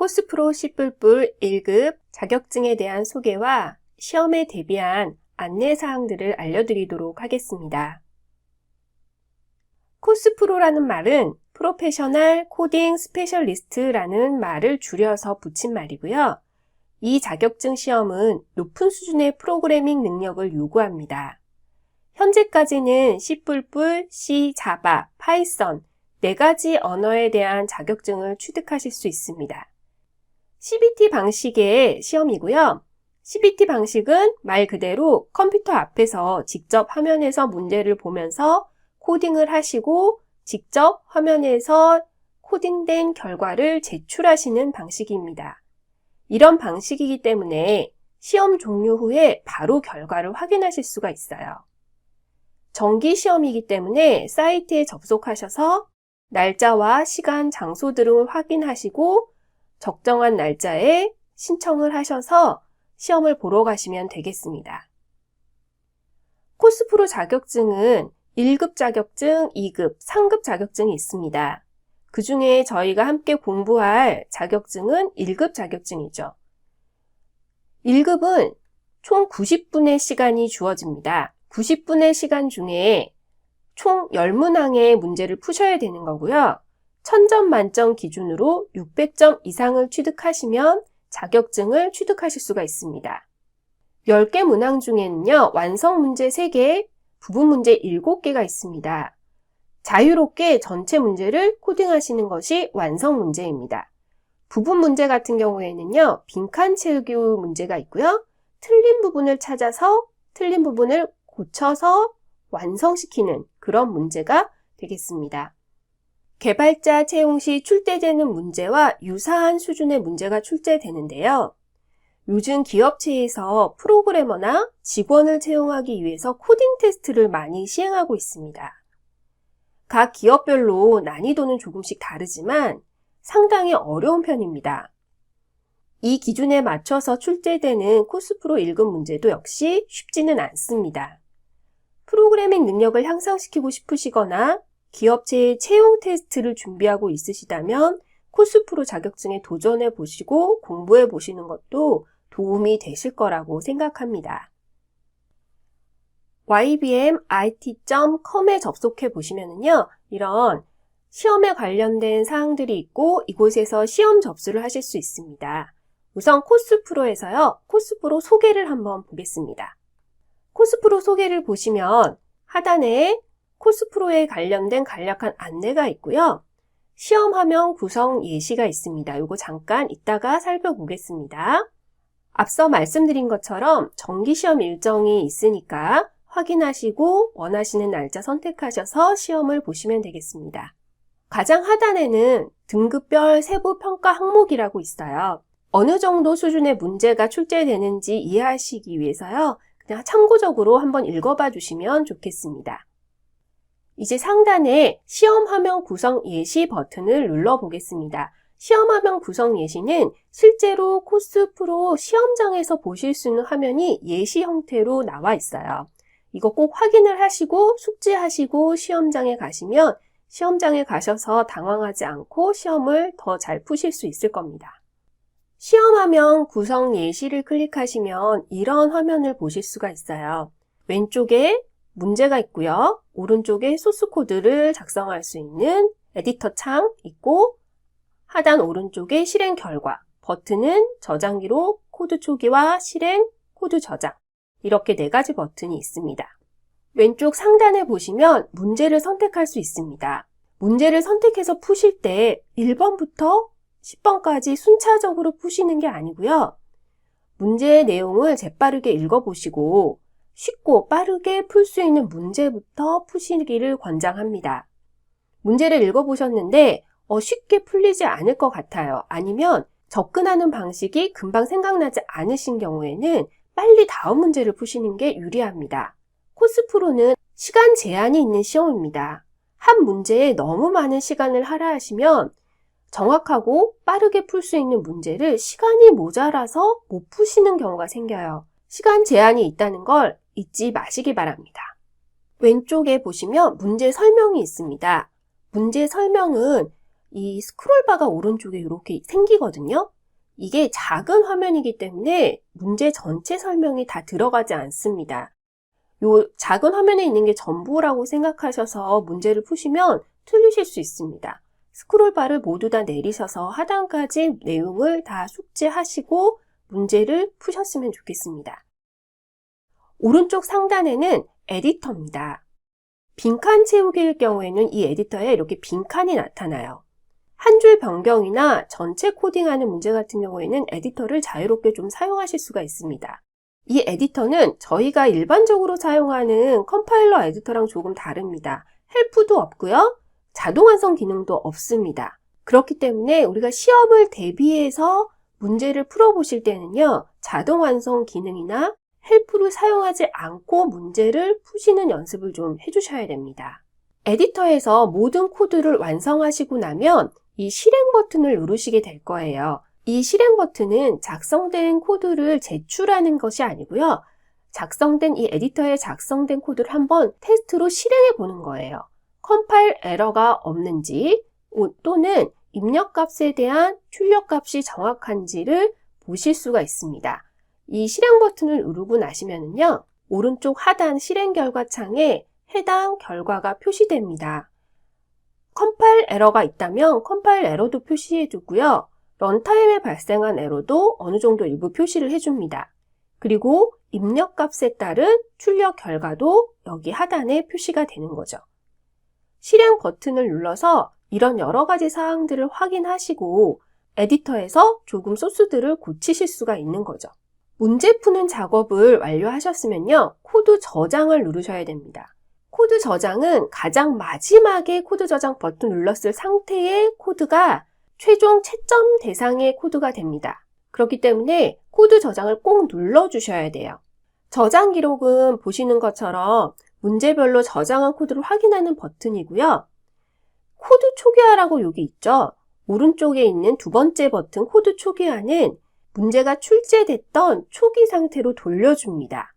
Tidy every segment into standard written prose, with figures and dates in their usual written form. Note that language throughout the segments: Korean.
코스프로 C++ 1급 자격증에 대한 소개와 시험에 대비한 안내사항들을 알려드리도록 하겠습니다. 코스프로라는 말은 프로페셔널 코딩 스페셜리스트라는 말을 줄여서 붙인 말이고요. 이 자격증 시험은 높은 수준의 프로그래밍 능력을 요구합니다. 현재까지는 C++, C, Java, Python 4가지 언어에 대한 자격증을 취득하실 수 있습니다. CBT 방식의 시험이고요. CBT 방식은 말 그대로 컴퓨터 앞에서 직접 화면에서 문제를 보면서 코딩을 하시고 직접 화면에서 코딩된 결과를 제출하시는 방식입니다. 이런 방식이기 때문에 시험 종료 후에 바로 결과를 확인하실 수가 있어요. 정기 시험이기 때문에 사이트에 접속하셔서 날짜와 시간, 장소 등을 확인하시고 적정한 날짜에 신청을 하셔서 시험을 보러 가시면 되겠습니다. 코스프로 자격증은 1급 자격증, 2급, 3급 자격증이 있습니다. 그 중에 저희가 함께 공부할 자격증은 1급 자격증이죠. 1급은 총 90분의 시간이 주어집니다. 90분의 시간 중에 총 10문항의 문제를 푸셔야 되는 거고요. 1000점 만점 기준으로 600점 이상을 취득하시면 자격증을 취득하실 수가 있습니다. 10개 문항 중에는요, 완성 문제 3개, 부분 문제 7개가 있습니다. 자유롭게 전체 문제를 코딩하시는 것이 완성 문제입니다. 부분 문제 같은 경우에는요, 빈칸 채우기 문제가 있고요. 틀린 부분을 찾아서 틀린 부분을 고쳐서 완성시키는 그런 문제가 되겠습니다. 개발자 채용 시 출제되는 문제와 유사한 수준의 문제가 출제되는데요. 요즘 기업체에서 프로그래머나 직원을 채용하기 위해서 코딩 테스트를 많이 시행하고 있습니다. 각 기업별로 난이도는 조금씩 다르지만 상당히 어려운 편입니다. 이 기준에 맞춰서 출제되는 코스프로 1급 문제도 역시 쉽지는 않습니다. 프로그래밍 능력을 향상시키고 싶으시거나 기업체의 채용 테스트를 준비하고 있으시다면 코스프로 자격증에 도전해 보시고 공부해 보시는 것도 도움이 되실 거라고 생각합니다. ybmit.com에 접속해 보시면요, 이런 시험에 관련된 사항들이 있고 이곳에서 시험 접수를 하실 수 있습니다. 우선 코스프로에서요, 코스프로 소개를 한번 보겠습니다. 코스프로 소개를 보시면 하단에 코스프로에 관련된 간략한 안내가 있고요. 시험 화면 구성 예시가 있습니다. 이거 잠깐 이따가 살펴보겠습니다. 앞서 말씀드린 것처럼 정기 시험 일정이 있으니까 확인하시고 원하시는 날짜 선택하셔서 시험을 보시면 되겠습니다. 가장 하단에는 등급별 세부 평가 항목이라고 있어요. 어느 정도 수준의 문제가 출제되는지 이해하시기 위해서요. 그냥 참고적으로 한번 읽어봐 주시면 좋겠습니다. 이제 상단에 시험 화면 구성 예시 버튼을 눌러 보겠습니다. 시험 화면 구성 예시는 실제로 코스프로 시험장에서 보실 수 있는 화면이 예시 형태로 나와 있어요. 이거 꼭 확인을 하시고 숙지하시고 시험장에 가시면 시험장에 가셔서 당황하지 않고 시험을 더 잘 푸실 수 있을 겁니다. 시험 화면 구성 예시를 클릭하시면 이런 화면을 보실 수가 있어요. 왼쪽에 문제가 있고요. 오른쪽에 소스 코드를 작성할 수 있는 에디터 창 있고 하단 오른쪽에 실행 결과, 버튼은 저장기로 코드 초기화, 실행, 코드 저장 이렇게 4가지 버튼이 있습니다. 왼쪽 상단에 보시면 문제를 선택할 수 있습니다. 문제를 선택해서 푸실 때 1번부터 10번까지 순차적으로 푸시는 게 아니고요. 문제의 내용을 재빠르게 읽어보시고 쉽고 빠르게 풀 수 있는 문제부터 푸시기를 권장합니다. 문제를 읽어보셨는데 쉽게 풀리지 않을 것 같아요. 아니면 접근하는 방식이 금방 생각나지 않으신 경우에는 빨리 다음 문제를 푸시는 게 유리합니다. 코스프로는 시간 제한이 있는 시험입니다. 한 문제에 너무 많은 시간을 할애하시면 정확하고 빠르게 풀 수 있는 문제를 시간이 모자라서 못 푸시는 경우가 생겨요. 시간 제한이 있다는 걸 잊지 마시기 바랍니다. 왼쪽에 보시면 문제 설명이 있습니다. 문제 설명은 이 스크롤바가 오른쪽에 이렇게 생기거든요. 이게 작은 화면이기 때문에 문제 전체 설명이 다 들어가지 않습니다. 요 작은 화면에 있는 게 전부라고 생각하셔서 문제를 푸시면 틀리실 수 있습니다. 스크롤바를 모두 다 내리셔서 하단까지 내용을 다 숙지하시고 문제를 푸셨으면 좋겠습니다. 오른쪽 상단에는 에디터입니다. 빈칸 채우기일 경우에는 이 에디터에 이렇게 빈칸이 나타나요. 한 줄 변경이나 전체 코딩하는 문제 같은 경우에는 에디터를 자유롭게 좀 사용하실 수가 있습니다. 이 에디터는 저희가 일반적으로 사용하는 컴파일러 에디터랑 조금 다릅니다. 헬프도 없고요. 자동 완성 기능도 없습니다. 그렇기 때문에 우리가 시험을 대비해서 문제를 풀어보실 때는요. 자동 완성 기능이나 헬프를 사용하지 않고 문제를 푸시는 연습을 좀 해주셔야 됩니다. 에디터에서 모든 코드를 완성하시고 나면 이 실행 버튼을 누르시게 될 거예요. 이 실행 버튼은 작성된 코드를 제출하는 것이 아니고요. 작성된 이 에디터에 작성된 코드를 한번 테스트로 실행해 보는 거예요. 컴파일 에러가 없는지 또는 입력값에 대한 출력값이 정확한지를 보실 수가 있습니다. 이 실행 버튼을 누르고 나시면은요, 오른쪽 하단 실행 결과 창에 해당 결과가 표시됩니다. 컴파일 에러가 있다면 컴파일 에러도 표시해 두고요. 런타임에 발생한 에러도 어느 정도 일부 표시를 해줍니다. 그리고 입력값에 따른 출력 결과도 여기 하단에 표시가 되는 거죠. 실행 버튼을 눌러서 이런 여러 가지 사항들을 확인하시고 에디터에서 조금 소스들을 고치실 수가 있는 거죠. 문제 푸는 작업을 완료하셨으면요, 코드 저장을 누르셔야 됩니다. 코드 저장은 가장 마지막에 코드 저장 버튼 눌렀을 상태의 코드가 최종 채점 대상의 코드가 됩니다. 그렇기 때문에 코드 저장을 꼭 눌러주셔야 돼요. 저장 기록은 보시는 것처럼 문제별로 저장한 코드를 확인하는 버튼이고요. 코드 초기화라고 여기 있죠. 오른쪽에 있는 두 번째 버튼 코드 초기화는 문제가 출제됐던 초기 상태로 돌려줍니다.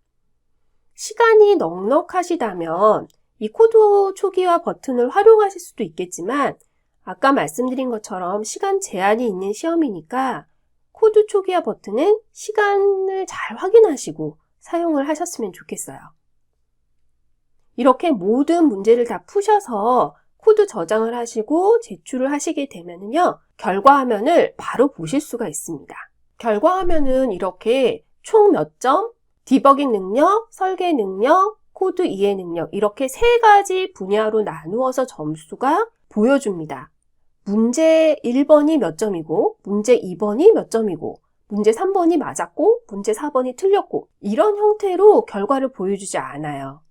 시간이 넉넉하시다면 이 코드 초기화 버튼을 활용하실 수도 있겠지만 아까 말씀드린 것처럼 시간 제한이 있는 시험이니까 코드 초기화 버튼은 시간을 잘 확인하시고 사용을 하셨으면 좋겠어요. 이렇게 모든 문제를 다 푸셔서 코드 저장을 하시고 제출을 하시게 되면요, 결과 화면을 바로 보실 수가 있습니다. 결과 화면은 이렇게 총 몇 점, 디버깅 능력, 설계 능력, 코드 이해 능력 이렇게 세 가지 분야로 나누어서 점수가 보여줍니다. 문제 1번이 몇 점이고, 문제 2번이 몇 점이고, 문제 3번이 맞았고, 문제 4번이 틀렸고 이런 형태로 결과를 보여주지 않아요.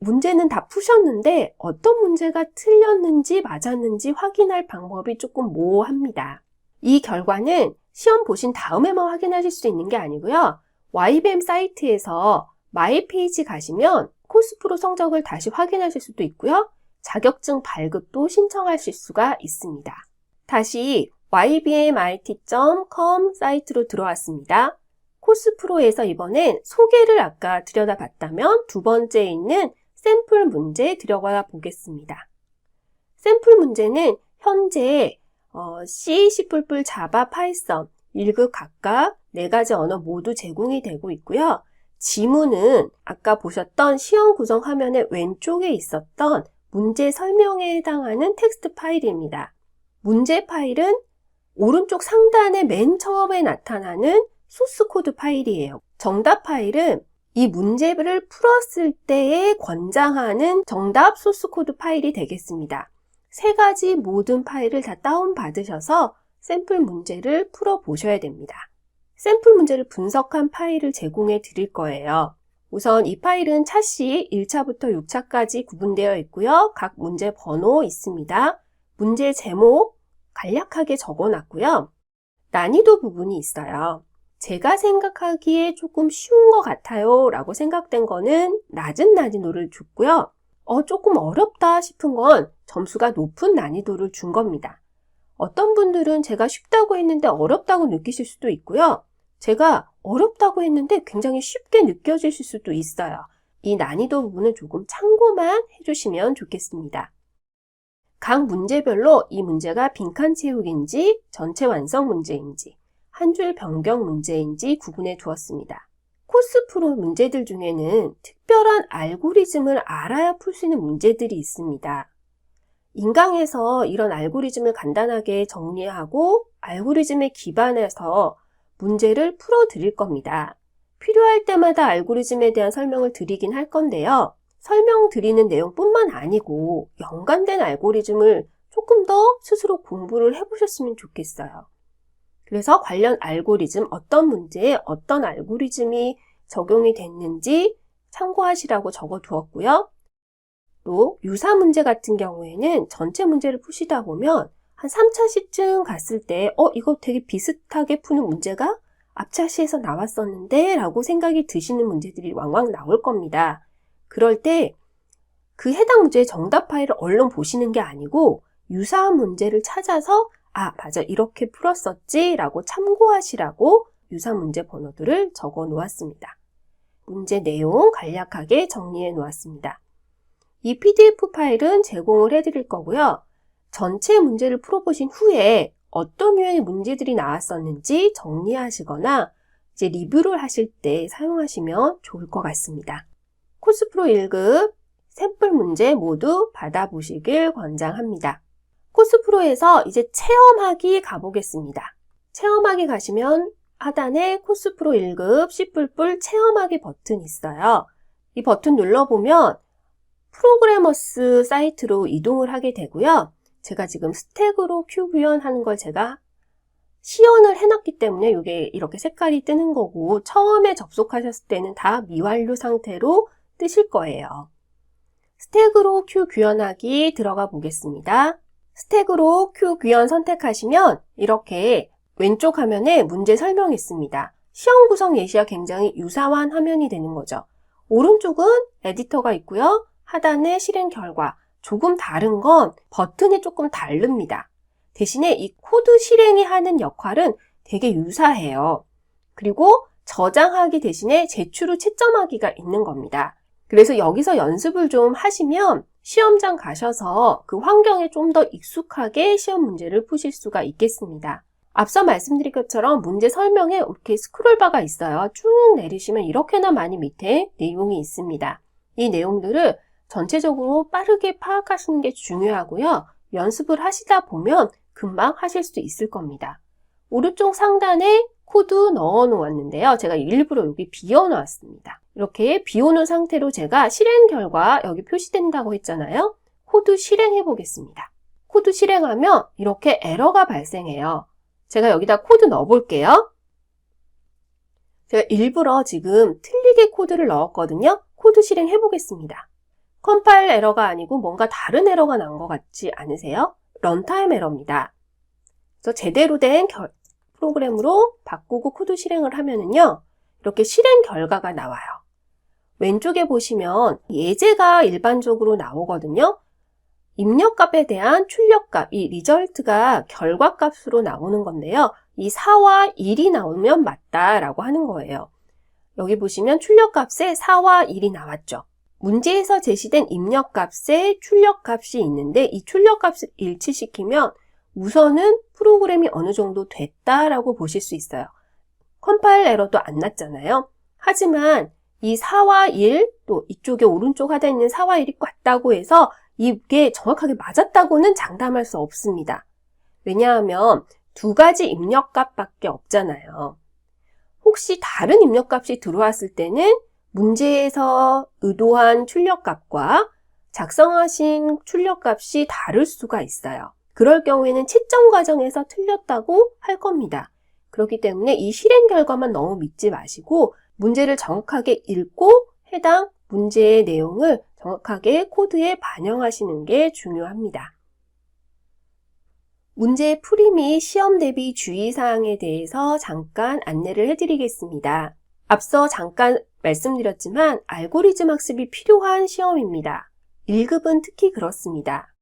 문제는 다 푸셨는데 어떤 문제가 틀렸는지 맞았는지 확인할 방법이 조금 모호합니다. 이 결과는 시험 보신 다음에만 확인하실 수 있는 게 아니고요. YBM 사이트에서 마이 페이지 가시면 코스프로 성적을 다시 확인하실 수도 있고요. 자격증 발급도 신청하실 수가 있습니다. 다시 ybmit.com 사이트로 들어왔습니다. 코스프로에서 이번엔 소개를 아까 들여다봤다면 두 번째에 있는 샘플 문제 들여가 보겠습니다. 샘플 문제는 현재 C, C++, 자바, 파이썬 1급 각각 4가지 언어 모두 제공이 되고 있고요. 지문은 아까 보셨던 시험 구성 화면의 왼쪽에 있었던 문제 설명에 해당하는 텍스트 파일입니다. 문제 파일은 오른쪽 상단의 맨 처음에 나타나는 소스 코드 파일이에요. 정답 파일은 이 문제를 풀었을 때에 권장하는 정답 소스 코드 파일이 되겠습니다. 세 가지 모든 파일을 다 다운받으셔서 샘플 문제를 풀어보셔야 됩니다. 샘플 문제를 분석한 파일을 제공해 드릴 거예요. 우선 이 파일은 차시 1차부터 6차까지 구분되어 있고요. 각 문제 번호 있습니다. 문제 제목 간략하게 적어놨고요. 난이도 부분이 있어요. 제가 생각하기에 조금 쉬운 것 같아요 라고 생각된 거는 낮은 난이도를 줬고요. 조금 어렵다 싶은 건 점수가 높은 난이도를 준 겁니다. 어떤 분들은 제가 쉽다고 했는데 어렵다고 느끼실 수도 있고요. 제가 어렵다고 했는데 굉장히 쉽게 느껴지실 수도 있어요. 이 난이도 부분은 조금 참고만 해주시면 좋겠습니다. 각 문제별로 이 문제가 빈칸 채우기인지 전체 완성 문제인지 한 줄 변경 문제인지 구분해 두었습니다. 코스 프로 문제들 중에는 특별한 알고리즘을 알아야 풀 수 있는 문제들이 있습니다. 인강에서 이런 알고리즘을 간단하게 정리하고 알고리즘에 기반해서 문제를 풀어 드릴 겁니다. 필요할 때마다 알고리즘에 대한 설명을 드리긴 할 건데요. 설명드리는 내용뿐만 아니고 연관된 알고리즘을 조금 더 스스로 공부를 해보셨으면 좋겠어요. 그래서 관련 알고리즘, 어떤 문제에 어떤 알고리즘이 적용이 됐는지 참고하시라고 적어두었고요. 또 유사 문제 같은 경우에는 전체 문제를 푸시다 보면 한 3차 시쯤 갔을 때 이거 되게 비슷하게 푸는 문제가 앞차 시에서 나왔었는데 라고 생각이 드시는 문제들이 왕왕 나올 겁니다. 그럴 때 그 해당 문제의 정답 파일을 얼른 보시는 게 아니고 유사한 문제를 찾아서 맞아, 이렇게 풀었었지 라고 참고하시라고 유사 문제 번호들을 적어 놓았습니다. 문제 내용 간략하게 정리해 놓았습니다. 이 PDF 파일은 제공을 해드릴 거고요. 전체 문제를 풀어보신 후에 어떤 유형의 문제들이 나왔었는지 정리하시거나 이제 리뷰를 하실 때 사용하시면 좋을 것 같습니다. 코스프로 1급 샘플 문제 모두 받아보시길 권장합니다. 코스프로에서 이제 체험하기 가보겠습니다. 체험하기 가시면 하단에 코스프로 1급 C++ 체험하기 버튼이 있어요. 이 버튼 눌러보면 프로그래머스 사이트로 이동을 하게 되고요. 제가 지금 스택으로 큐 구현하는 걸 제가 시연을 해놨기 때문에 이게 이렇게 색깔이 뜨는 거고 처음에 접속하셨을 때는 다 미완료 상태로 뜨실 거예요. 스택으로 큐 구현하기 들어가 보겠습니다. 스택으로 큐 구현 선택하시면 이렇게 왼쪽 화면에 문제 설명이 있습니다. 시험 구성 예시와 굉장히 유사한 화면이 되는 거죠. 오른쪽은 에디터가 있고요. 하단에 실행 결과. 조금 다른 건 버튼이 조금 다릅니다. 대신에 이 코드 실행이 하는 역할은 되게 유사해요. 그리고 저장하기 대신에 제출 후 채점하기가 있는 겁니다. 그래서 여기서 연습을 좀 하시면 시험장 가셔서 그 환경에 좀 더 익숙하게 시험 문제를 푸실 수가 있겠습니다. 앞서 말씀드린 것처럼 문제 설명에 이렇게 스크롤바가 있어요. 쭉 내리시면 이렇게나 많이 밑에 내용이 있습니다. 이 내용들을 전체적으로 빠르게 파악하시는 게 중요하고요. 연습을 하시다 보면 금방 하실 수 있을 겁니다. 오른쪽 상단에 코드 넣어 놓았는데요. 제가 일부러 여기 비워 놨습니다. 이렇게 비워놓은 상태로 제가 실행 결과 여기 표시된다고 했잖아요. 코드 실행해 보겠습니다. 코드 실행하면 이렇게 에러가 발생해요. 제가 여기다 코드 넣어 볼게요. 제가 일부러 지금 틀리게 코드를 넣었거든요. 코드 실행해 보겠습니다. 컴파일 에러가 아니고 뭔가 다른 에러가 난 것 같지 않으세요? 런타임 에러입니다. 그래서 제대로 된 프로그램으로 바꾸고 코드 실행을 하면은요, 이렇게 실행 결과가 나와요. 왼쪽에 보시면 예제가 일반적으로 나오거든요. 입력값에 대한 출력값, 이 리절트가 결과값으로 나오는 건데요. 이 4와 1이 나오면 맞다라고 하는 거예요. 여기 보시면 출력값에 4와 1이 나왔죠. 문제에서 제시된 입력값에 출력값이 있는데 이 출력값을 일치시키면 우선은 프로그램이 어느 정도 됐다라고 보실 수 있어요. 컴파일 에러도 안 났잖아요. 하지만 이 4와 1, 또 이쪽에 오른쪽 하단에 있는 4와 1이 같다고 해서 이게 정확하게 맞았다고는 장담할 수 없습니다. 왜냐하면 두 가지 입력값밖에 없잖아요. 혹시 다른 입력값이 들어왔을 때는 문제에서 의도한 출력값과 작성하신 출력값이 다를 수가 있어요. 그럴 경우에는 채점 과정에서 틀렸다고 할 겁니다. 그렇기 때문에 이 실행 결과만 너무 믿지 마시고 문제를 정확하게 읽고 해당 문제의 내용을 정확하게 코드에 반영하시는 게 중요합니다. 문제 풀이 및 시험 대비 주의사항에 대해서 잠깐 안내를 해드리겠습니다. 앞서 잠깐 말씀드렸지만 알고리즘 학습이 필요한 시험입니다. 1급은 특히 그렇습니다.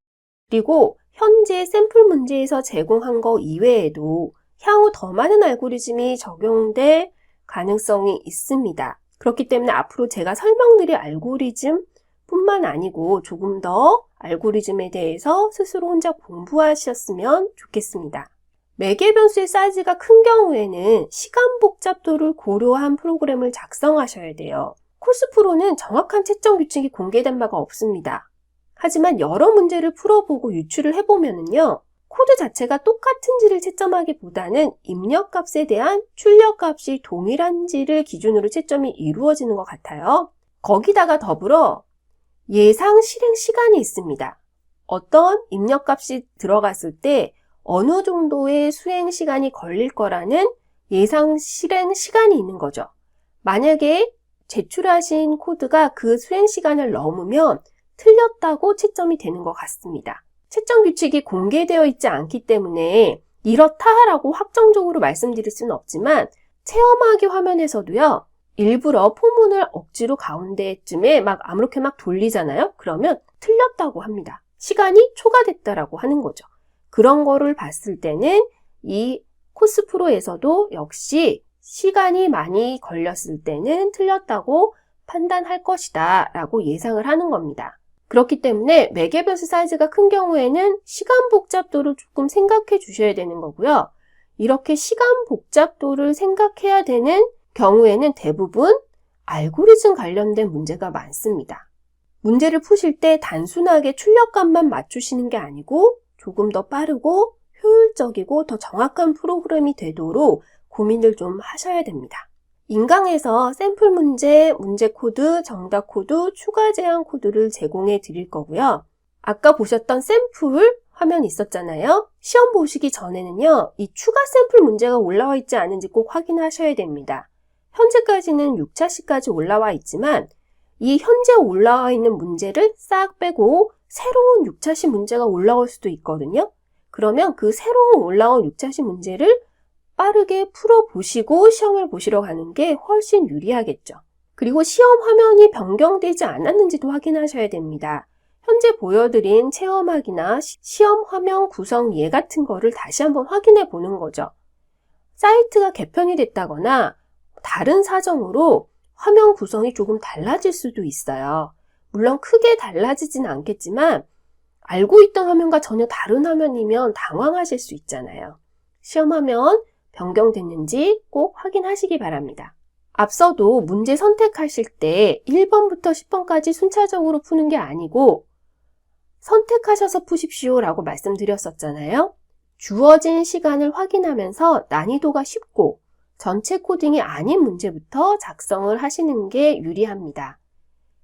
그리고 현재 샘플 문제에서 제공한 거 이외에도 향후 더 많은 알고리즘이 적용될 가능성이 있습니다. 그렇기 때문에 앞으로 제가 설명드릴 알고리즘 뿐만 아니고 조금 더 알고리즘에 대해서 스스로 혼자 공부하셨으면 좋겠습니다. 매개 변수의 사이즈가 큰 경우에는 시간 복잡도를 고려한 프로그램을 작성하셔야 돼요. 코스프로는 정확한 채점 규칙이 공개된 바가 없습니다. 하지만 여러 문제를 풀어보고 유출을 해보면요, 코드 자체가 똑같은지를 채점하기보다는 입력값에 대한 출력값이 동일한지를 기준으로 채점이 이루어지는 것 같아요. 거기다가 더불어 예상 실행 시간이 있습니다. 어떤 입력값이 들어갔을 때 어느 정도의 수행 시간이 걸릴 거라는 예상 실행 시간이 있는 거죠. 만약에 제출하신 코드가 그 수행 시간을 넘으면 틀렸다고 채점이 되는 것 같습니다. 채점 규칙이 공개되어 있지 않기 때문에 이렇다라고 확정적으로 말씀드릴 수는 없지만 체험하기 화면에서도요, 일부러 포문을 억지로 가운데쯤에 아무렇게 돌리잖아요. 그러면 틀렸다고 합니다. 시간이 초과됐다라고 하는 거죠. 그런 거를 봤을 때는 이 코스프로에서도 역시 시간이 많이 걸렸을 때는 틀렸다고 판단할 것이다 라고 예상을 하는 겁니다. 그렇기 때문에 매개 변수 사이즈가 큰 경우에는 시간 복잡도를 조금 생각해 주셔야 되는 거고요. 이렇게 시간 복잡도를 생각해야 되는 경우에는 대부분 알고리즘 관련된 문제가 많습니다. 문제를 푸실 때 단순하게 출력값만 맞추시는 게 아니고 조금 더 빠르고 효율적이고 더 정확한 프로그램이 되도록 고민을 좀 하셔야 됩니다. 인강에서 샘플 문제, 문제 코드, 정답 코드, 추가 제한 코드를 제공해 드릴 거고요. 아까 보셨던 샘플 화면 있었잖아요. 시험 보시기 전에는요, 이 추가 샘플 문제가 올라와 있지 않은지 꼭 확인하셔야 됩니다. 현재까지는 6차시까지 올라와 있지만 이 현재 올라와 있는 문제를 싹 빼고 새로운 6차시 문제가 올라올 수도 있거든요. 그러면 그 새로운 올라온 6차시 문제를 빠르게 풀어보시고 시험을 보시러 가는 게 훨씬 유리하겠죠. 그리고 시험 화면이 변경되지 않았는지도 확인하셔야 됩니다. 현재 보여드린 체험하기나 시험 화면 구성 예 같은 거를 다시 한번 확인해 보는 거죠. 사이트가 개편이 됐다거나 다른 사정으로 화면 구성이 조금 달라질 수도 있어요. 물론 크게 달라지진 않겠지만 알고 있던 화면과 전혀 다른 화면이면 당황하실 수 있잖아요. 시험 화면 변경됐는지 꼭 확인하시기 바랍니다. 앞서도 문제 선택하실 때 1번부터 10번까지 순차적으로 푸는 게 아니고 선택하셔서 푸십시오 라고 말씀드렸었잖아요. 주어진 시간을 확인하면서 난이도가 쉽고 전체 코딩이 아닌 문제부터 작성을 하시는 게 유리합니다.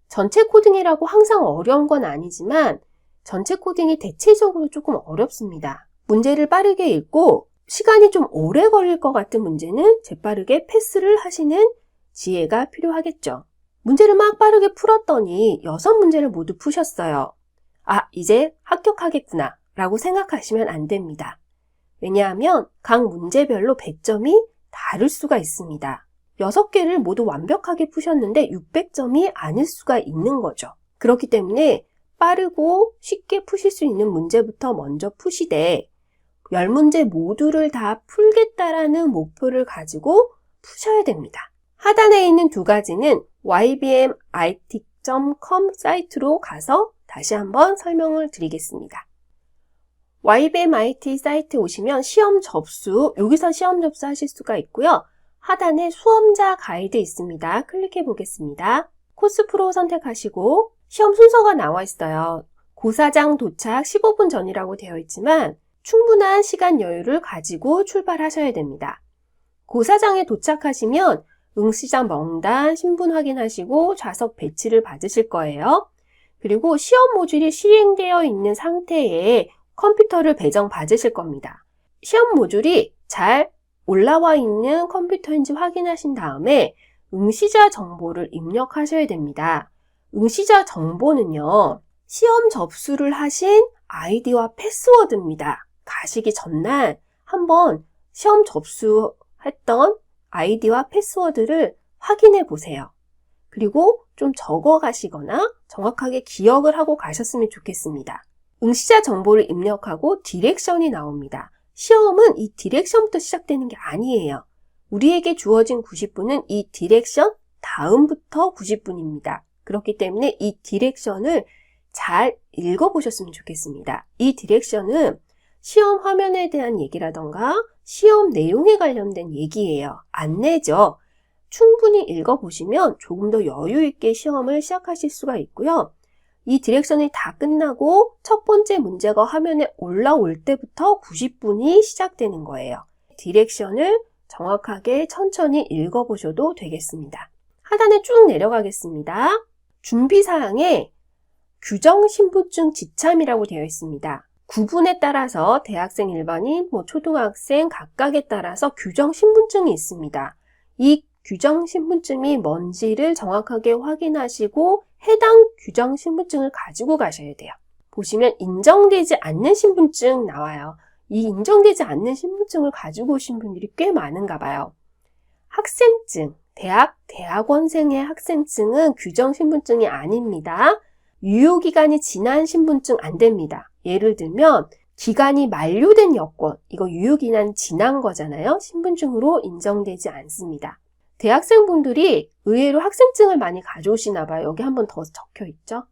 전체 코딩이라고 항상 어려운 건 아니지만 전체 코딩이 대체적으로 조금 어렵습니다. 문제를 빠르게 읽고 시간이 좀 오래 걸릴 것 같은 문제는 재빠르게 패스를 하시는 지혜가 필요하겠죠. 문제를 막 빠르게 풀었더니 6문제를 모두 푸셨어요. 아, 이제 합격하겠구나 라고 생각하시면 안 됩니다. 왜냐하면 각 문제별로 배점이 다를 수가 있습니다. 6개를 모두 완벽하게 푸셨는데 600점이 아닐 수가 있는 거죠. 그렇기 때문에 빠르고 쉽게 푸실 수 있는 문제부터 먼저 푸시되 10문제 모두를 다 풀겠다라는 목표를 가지고 푸셔야 됩니다. 하단에 있는 2가지는 ybmit.com 사이트로 가서 다시 한번 설명을 드리겠습니다. ybmit 사이트에 오시면 시험 접수, 여기서 시험 접수하실 수가 있고요. 하단에 수험자 가이드 있습니다. 클릭해 보겠습니다. 코스 프로 선택하시고 시험 순서가 나와 있어요. 고사장 도착 15분 전이라고 되어 있지만 충분한 시간 여유를 가지고 출발하셔야 됩니다. 고사장에 도착하시면 응시자 명단, 신분 확인하시고 좌석 배치를 받으실 거예요. 그리고 시험 모듈이 실행되어 있는 상태에 컴퓨터를 배정 받으실 겁니다. 시험 모듈이 잘 올라와 있는 컴퓨터인지 확인하신 다음에 응시자 정보를 입력하셔야 됩니다. 응시자 정보는요, 시험 접수를 하신 아이디와 패스워드입니다. 가시기 전날 한번 시험 접수했던 아이디와 패스워드를 확인해 보세요. 그리고 좀 적어 가시거나 정확하게 기억을 하고 가셨으면 좋겠습니다. 응시자 정보를 입력하고 디렉션이 나옵니다. 시험은 이 디렉션부터 시작되는 게 아니에요. 우리에게 주어진 90분은 이 디렉션 다음부터 90분입니다. 그렇기 때문에 이 디렉션을 잘 읽어보셨으면 좋겠습니다. 이 디렉션은 시험 화면에 대한 얘기라던가 시험 내용에 관련된 얘기예요. 안내죠. 충분히 읽어보시면 조금 더 여유 있게 시험을 시작하실 수가 있고요. 이 디렉션이 다 끝나고 첫 번째 문제가 화면에 올라올 때부터 90분이 시작되는 거예요. 디렉션을 정확하게 천천히 읽어보셔도 되겠습니다. 하단에 쭉 내려가겠습니다. 준비사항에 규정신분증 지참이라고 되어 있습니다. 구분에 따라서 대학생, 일반인, 초등학생 각각에 따라서 규정신분증이 있습니다. 이 규정신분증이 뭔지를 정확하게 확인하시고 해당 규정신분증을 가지고 가셔야 돼요. 보시면 인정되지 않는 신분증 나와요. 이 인정되지 않는 신분증을 가지고 오신 분들이 꽤 많은가 봐요. 학생증, 대학원생의 학생증은 규정신분증이 아닙니다. 유효기간이 지난 신분증 안 됩니다. 예를 들면 기간이 만료된 여권, 이거 유효기간 지난 거잖아요. 신분증으로 인정되지 않습니다. 대학생분들이 의외로 학생증을 많이 가져오시나 봐요. 여기 한번 더 적혀 있죠.